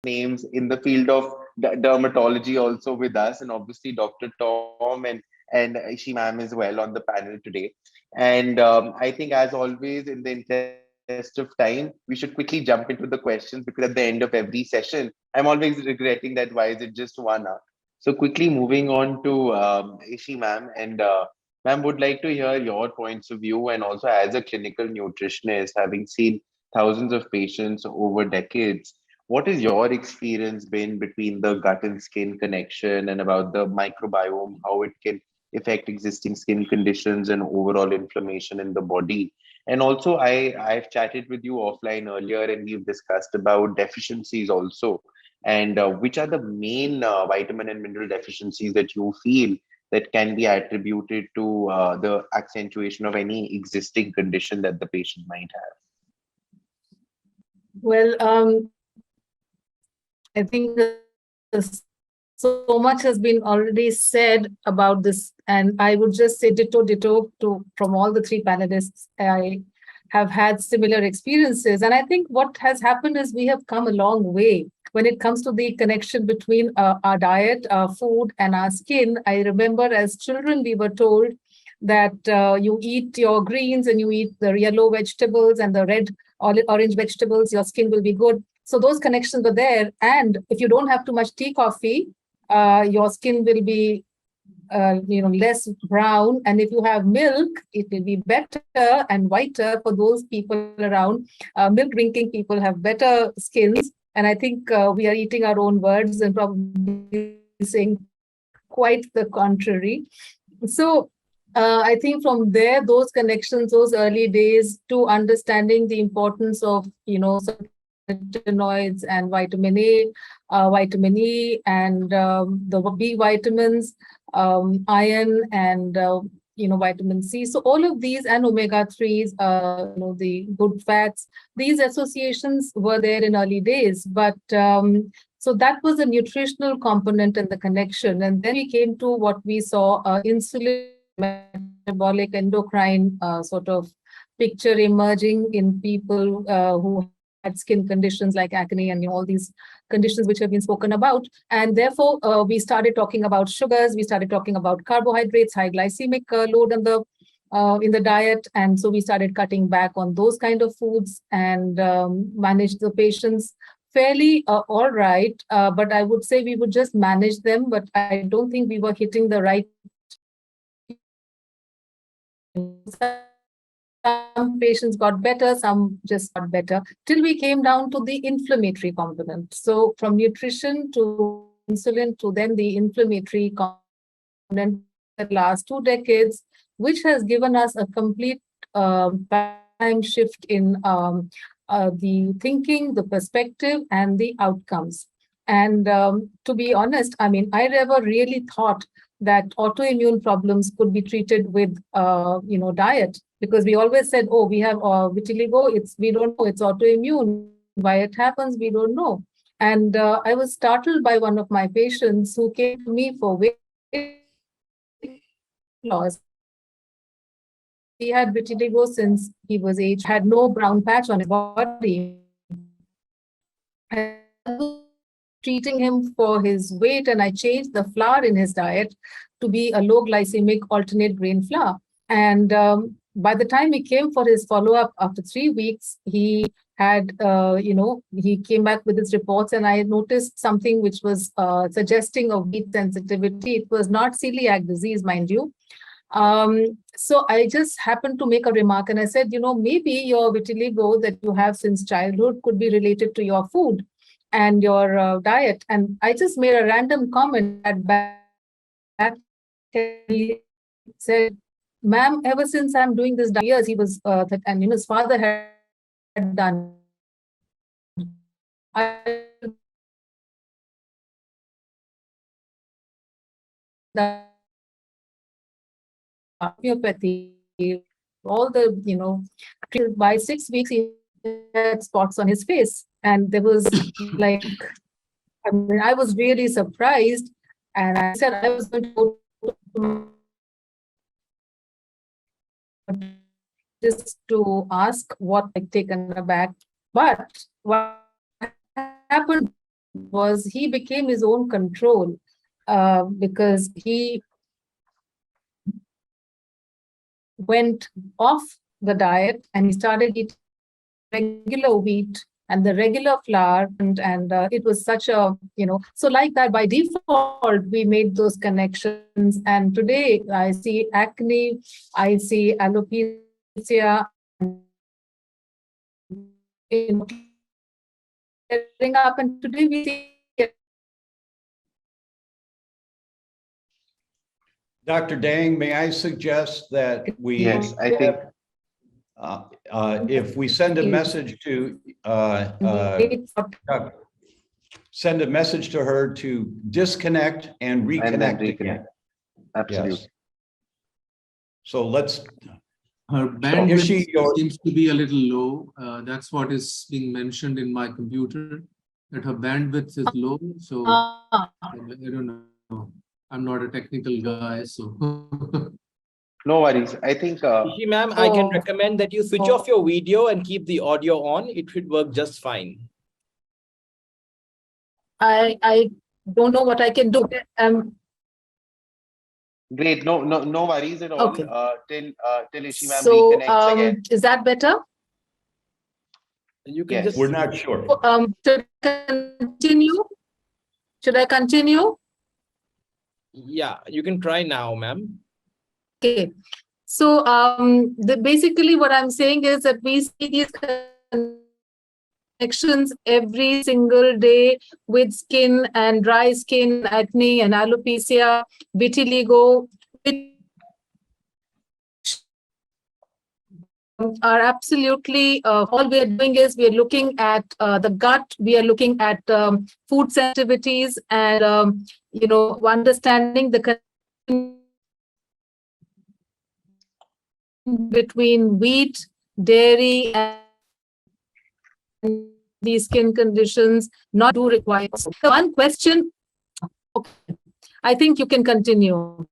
names in the field of dermatology also with us, and obviously Dr. Tom and Ishi ma'am as well on the panel today. And I think, as always, in the interest of time, we should quickly jump into the questions, because at the end of every session, I'm always regretting that why is it just 1 hour. So quickly moving on to Ishi ma'am, and ma'am, would like to hear your points of view, and also as a clinical nutritionist, having seen thousands of patients over decades, what has your experience been between the gut and skin connection, and about the microbiome, how it can affect existing skin conditions and overall inflammation in the body? And also, I've chatted with you offline earlier, and we've discussed about deficiencies also, and which are the main vitamin and mineral deficiencies that you feel that can be attributed to the accentuation of any existing condition that the patient might have? Well, I think so much has been already said about this, and I would just say ditto to from all the three panelists. I have had similar experiences, and I think what has happened is we have come a long way when it comes to the connection between our diet, our food, and our skin. I remember as children we were told that you eat your greens and you eat the yellow vegetables and the red orange vegetables, your skin will be good. So those connections were there. And if you don't have too much tea, coffee, your skin will be less brown. And if you have milk, it will be better and whiter for those people around. Milk drinking people have better skins. And I think we are eating our own words and probably saying quite the contrary. So I think from there, those connections, those early days to understanding the importance of, carotenoids and vitamin A, vitamin E, and the B vitamins, iron, and vitamin C. So all of these, and omega-3s, the good fats, these associations were there in early days. But so that was a nutritional component and the connection. And then we came to what we saw, insulin, metabolic, endocrine sort of picture emerging in people who had skin conditions like acne and all these conditions which have been spoken about. And therefore, we started talking about sugars, we started talking about carbohydrates, high glycemic load in the diet. And so we started cutting back on those kind of foods and managed the patients fairly all right. But I would say we would just manage them, but I don't think we were hitting the right. Some patients got better, some just got better, till we came down to the inflammatory component. So from nutrition to insulin to then the inflammatory component, the last 2 decades, which has given us a complete paradigm shift in the thinking, the perspective, and the outcomes. And to be honest, I mean, I never really thought that autoimmune problems could be treated with, diet, because we always said, oh, we have vitiligo, we don't know, it's autoimmune. Why it happens, we don't know. And I was startled by one of my patients who came to me for weight loss. He had vitiligo since he was aged, had no brown patch on his body. I was treating him for his weight, and I changed the flour in his diet to be a low glycemic alternate grain flour. And by the time he came for his follow-up after 3 weeks, he had, he came back with his reports, and I noticed something which was suggesting of wheat sensitivity. It was not celiac disease, mind you. So I just happened to make a remark, and I said, maybe your vitiligo that you have since childhood could be related to your food and your diet. And I just made a random comment at back. He said, ma'am, ever since I'm doing this years, he was and his father had done. Homeopathy, all the by 6 weeks he had spots on his face, and there was like, I mean, I was really surprised, and I said I was going to go to just to ask what, like, taken aback. But what happened was he became his own control because he went off the diet and he started eating regular wheat and the regular flour, and it was such a, so like that by default we made those connections, and today I see acne, I see alopecia, clearing up, and today we see Dr. Dang, may I suggest that we Yes, I think if we send a message to send a message to her to disconnect and reconnect, and then again. reconnect. Absolutely. Yes. So let's. Her bandwidth Ishi, seems to be a little low. That's what is being mentioned in my computer, that her bandwidth is low. So I don't know. I'm not a technical guy, so. No worries. I think Ishi ma'am, I can recommend that you switch off your video and keep the audio on. It should work just fine. I don't know what I can do. great. No worries at all. Okay. Till Ishi ma'am So reconnects again. is that better? You can Yes. just. We're not sure. Should I continue? Should I continue? Yeah, you can try now, ma'am. Okay. So basically what I'm saying is that we see these connections every single day with skin and dry skin, acne and alopecia, vitiligo, which are absolutely all we are doing is we are looking at the gut, we are looking at food sensitivities, and understanding the connection between wheat, dairy, and these skin conditions not do require. So one question, okay, I think you can continue.